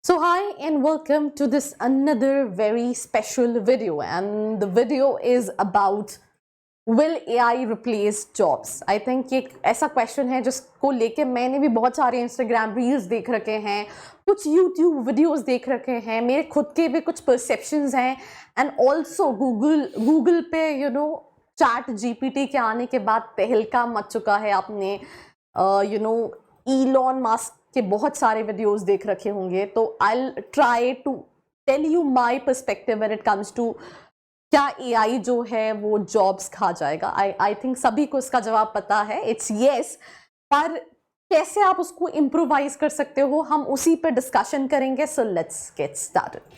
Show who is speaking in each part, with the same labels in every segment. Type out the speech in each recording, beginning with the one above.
Speaker 1: So hi and welcome to this another very special video, and the video is about will AI replace jobs? I think ये ऐसा question है जिसको लेके मैंने भी बहुत सारे इंस्टाग्राम रील्स देख रखे हैं, कुछ यूट्यूब वीडियोस देख रखे हैं, मेरे खुद के भी कुछ परसेप्शंस हैं एंड ऑल्सो गूगल पे चैट जीपीटी के आने के बाद तहलका मच चुका है। आपने इलॉन मस्क के बहुत सारे वीडियोस देख रखे होंगे, तो I try to tell you my perspective when it comes to क्या एआई जो है वो जॉब्स खा जाएगा। आई थिंक सभी को इसका जवाब पता है, इट्स येस। पर कैसे आप उसको इम्प्रोवाइज कर सकते हो, हम उसी पे डिस्कशन करेंगे। So let's get started.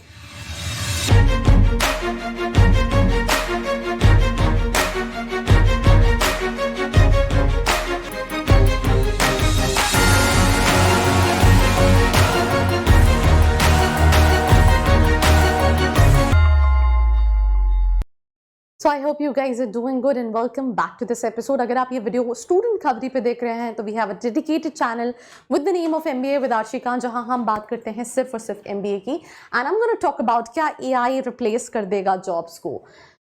Speaker 1: So I hope you guys are doing good and welcome back to this episode. अगर आप ये वीडियो स्टूडेंट खबरी पे देख रहे हैं तो we have a dedicated channel with the name of MBA with आर्शिका, जहां हम बात करते हैं सिर्फ और सिर्फ MBA की। And I'm going to talk about क्या AI रिप्लेस कर देगा जॉब्स को।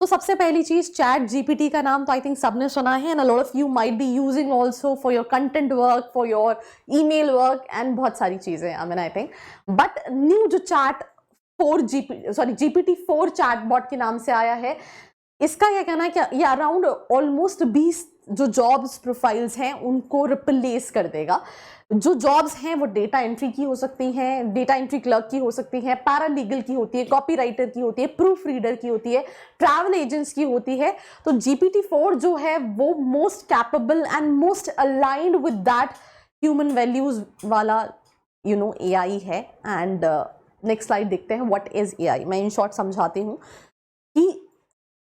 Speaker 1: तो सबसे पहली चीज, चैट जीपीटी का नाम तो आई थिंक सबने सुना है and a lot of you might be using also for your content work, for your email work and बहुत सारी चीजें। I mean I think, but new जो चैट GPT-4 चैटबॉट के नाम से आया है, इसका यह कहना है कि ये अराउंड ऑलमोस्ट 20 जो जॉब्स प्रोफाइल्स हैं उनको रिप्लेस कर देगा। जो जॉब्स हैं वो डेटा एंट्री की हो सकती हैं, डेटा एंट्री क्लर्क की हो सकती हैं, पैरालीगल की होती है, कॉपीराइटर की होती है, प्रूफ रीडर की होती है, ट्रैवल एजेंट्स की होती है। तो GPT-4 जो है वो most capable and most aligned with that human values वाला AI है। एंड नेक्स्ट स्लाइड देखते हैं व्हाट इज AI। मैं इन शॉर्ट समझाती हूँ कि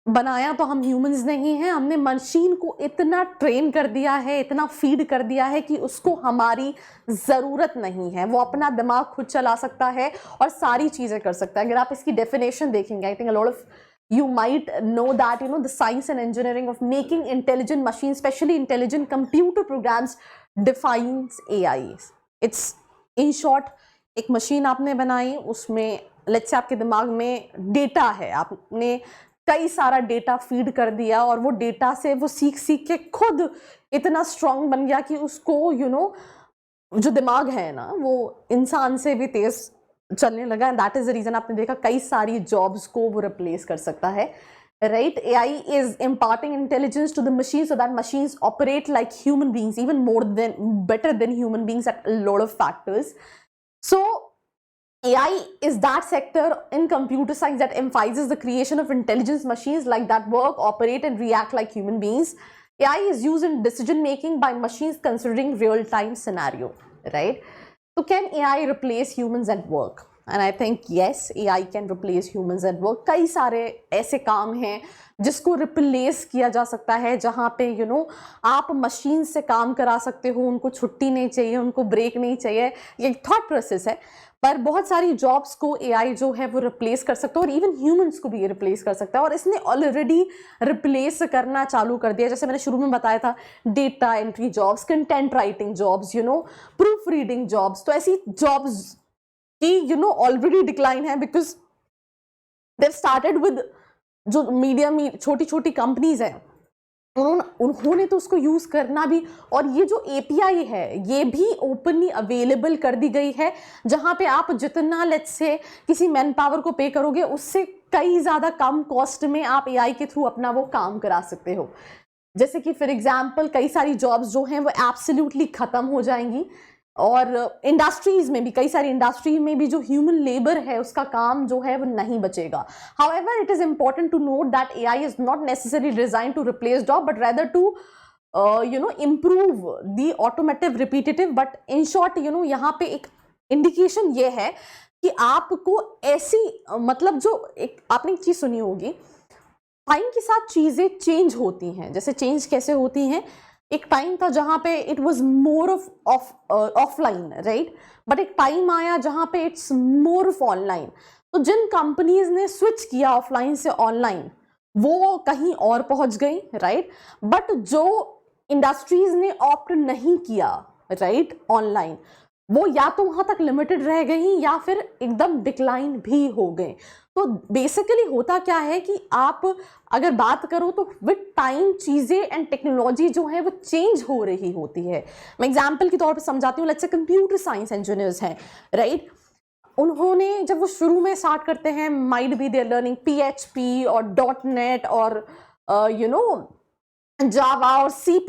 Speaker 1: बनाया तो हम ह्यूमंस नहीं हैं, हमने मशीन को इतना ट्रेन कर दिया है, इतना फीड कर दिया है कि उसको हमारी ज़रूरत नहीं है। वो अपना दिमाग खुद चला सकता है और सारी चीज़ें कर सकता है। अगर आप इसकी डेफिनेशन देखेंगे, I think a lot of you might know that the science and engineering of making intelligent machines, especially intelligent computer programs, defines AI. It's in short, एक मशीन आपने बनाई, उसमें लेट्स से आपके दिमाग में डेटा है, आपने कई सारा डेटा फीड कर दिया और वो डेटा से वो सीख के खुद इतना स्ट्रांग बन गया कि उसको जो दिमाग है ना वो इंसान से भी तेज चलने लगा। And that is the reason आपने देखा कई सारी जॉब्स को वो रिप्लेस कर सकता है, right. AI is imparting intelligence to the machines so that machines operate like human beings, even better than human beings at a lot of factors. So AI is that sector in computer science that emphasizes the creation of intelligence machines like that work, operate and react like human beings. AI is used in decision making by machines considering real time scenario, right? So can AI replace humans at work? And I think yes, AI can replace humans at work. कई सारे ऐसे काम हैं जिसको replace किया जा सकता है, जहाँ पे आप मशीन से काम करा सकते हो, उनको छुट्टी नहीं चाहिए, उनको ब्रेक नहीं चाहिए। ये थॉट प्रोसेस है, पर बहुत सारी जॉब्स को AI जो है वो रिप्लेस कर सकता है और इवन ह्यूमंस को भी ये रिप्लेस कर सकता है। और इसने ऑलरेडी रिप्लेस करना चालू कर दिया। जैसे मैंने शुरू में बताया था, data entry jobs, content writing jobs, proof reading jobs. तो ऐसी जॉब्स की ऑलरेडी डिक्लाइन है बिकॉज दे स्टार्टेड विद जो मीडियम छोटी छोटी कंपनीज हैं, उन्होंने तो उसको यूज करना भी, और ये जो API है ये भी ओपनली अवेलेबल कर दी गई है, जहां पे आप जितना लेट्स से किसी मैन पावर को पे करोगे उससे कई ज्यादा कम कॉस्ट में आप AI के थ्रू अपना वो काम करा सकते हो। जैसे कि फॉर एग्जाम्पल कई सारी जॉब्स जो हैं वो एब्सोल्युटली खत्म हो जाएंगी, और इंडस्ट्रीज में भी, कई सारी इंडस्ट्री में भी जो ह्यूमन लेबर है उसका काम जो है वो नहीं बचेगा। However, it is important to note that AI is not necessarily designed to replace job, but rather to improve the automative repetitive. But in short, यहाँ पे एक इंडिकेशन ये है कि आपको ऐसी मतलब जो एक आपने एक चीज सुनी होगी, टाइम के साथ चीजें चेंज होती हैं। जैसे चेंज कैसे होती हैं, एक टाइम था जहां पे it was more offline, right, but एक टाइम आया जहां पे इट्स मोर ऑफ ऑनलाइन। तो जिन कंपनीज ने स्विच किया ऑफलाइन से ऑनलाइन वो कहीं और पहुंच गई, राइट, बट जो इंडस्ट्रीज ने ऑप्ट नहीं किया, राइट, ऑनलाइन, वो या तो वहाँ तक लिमिटेड रह गई या फिर एकदम डिक्लाइन भी हो गए। तो बेसिकली होता क्या है कि आप अगर बात करो तो विद टाइम चीज़ें एंड टेक्नोलॉजी जो है वो चेंज हो रही होती है। मैं एग्जांपल के तौर पे समझाती हूँ। Let's say computer science engineers हैं, राइट। उन्होंने जब वो शुरू में स्टार्ट करते हैं, might be there learning PHP और .NET और जावा और C++,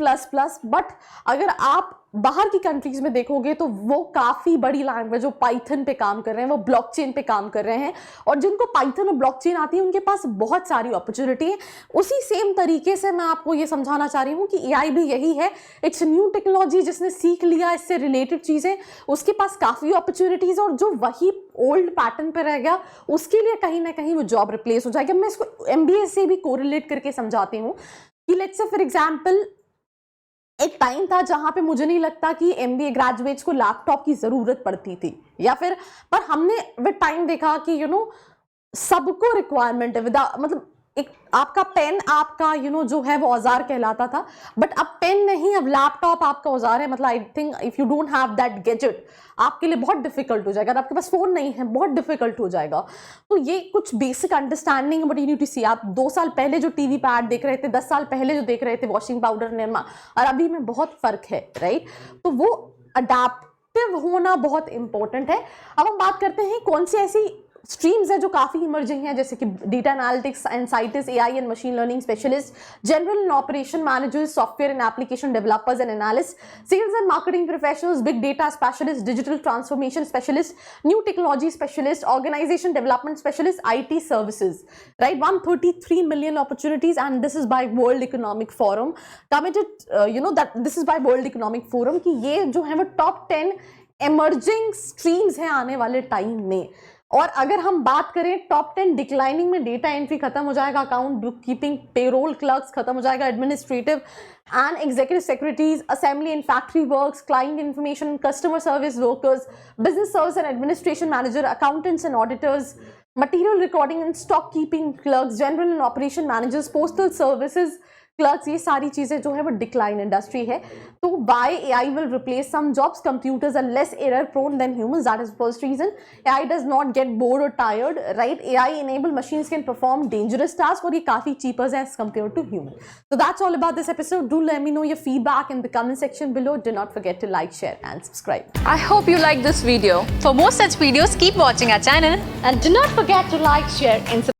Speaker 1: बट अगर आप बाहर की कंट्रीज में देखोगे तो वो काफ़ी बड़ी लैंग्वेज, जो पाइथन पे काम कर रहे हैं, वो ब्लॉकचेन पे काम कर रहे हैं, और जिनको पाइथन और ब्लॉकचेन आती है उनके पास बहुत सारी अपॉर्चुनिटी है। उसी सेम तरीके से मैं आपको ये समझाना चाह रही हूँ कि AI भी यही है। इट्स न्यू टेक्नोलॉजी, जिसने सीख लिया इससे रिलेटेड चीज़ें, उसके पास काफ़ी अपॉर्चुनिटीज़, और जो वही ओल्ड पैटर्न पे रह गया उसके लिए कहीं ना कहीं वो जॉब रिप्लेस हो जाएगी। मैं इसको MBA से भी कोरिलेट करके समझाती हूँ कि लेट्स से फॉर एग्जाम्पल एक टाइम था जहां पे मुझे नहीं लगता कि MBA ग्रेजुएट्स को लैपटॉप की जरूरत पड़ती थी, या फिर पर हमने विद टाइम देखा कि सबको रिक्वायरमेंट है। मतलब एक आपका पेन आपका जो है वो औजार कहलाता था, बट अब पेन नहीं, अब लैपटॉप आपका औजार है। मतलब I think if you don't have that gadget आपके लिए बहुत डिफिकल्ट हो जाएगा। अगर आपके पास फोन नहीं है बहुत डिफिकल्ट हो जाएगा। तो ये कुछ बेसिक अंडरस्टैंडिंग है, बट यू नीड टू सी। आप 2 साल पहले जो टीवी पे ऐड देख रहे थे, 10 साल पहले जो देख रहे थे वॉशिंग पाउडर निरमा, और अभी में बहुत फर्क है, राइट। तो वो अडेप्टिव होना बहुत इंपॉर्टेंट है। अब हम बात करते हैं कौन सी ऐसी स्ट्रीम्स है जो काफ़ी इमर्जिंग है, जैसे कि data analytics and scientist, AI and machine learning specialist, general and operation managers, software and application developers and analyst, sales and marketing professionals, big data specialist, digital transformation specialist, new technology specialist, organisation development specialist, IT services, right. 133 million opportunities, and this is by World Economic Forum committed, that this is by World Economic Forum कि ये जो है वो top 10 emerging streams हैं आने वाले time में। और अगर हम बात करें टॉप 10 डिक्लाइनिंग में, डेटा एंट्री खत्म हो जाएगा, account book keeping, payroll clerks खत्म हो जाएगा, administrative and executive secretaries, assembly and factory works, client information, customer service workers, business service and administration manager, accountants and auditors, material recording and stock keeping clerks, general and operation managers, postal services clerks, ये सारी चीजें जो है वो decline industry है। तो why AI will replace some jobs? Computers are less error prone than humans. That is the first reason. AI does not get bored or tired, right? AI enabled machines can perform dangerous tasks, और ये काफी cheaper है as compared to human. So that's all about this episode. Do let me know your feedback in the comment section below. Do not forget to like, share and subscribe.
Speaker 2: I hope you liked this video. For more such videos, keep watching our channel.
Speaker 1: And do not forget to like, share and subscribe.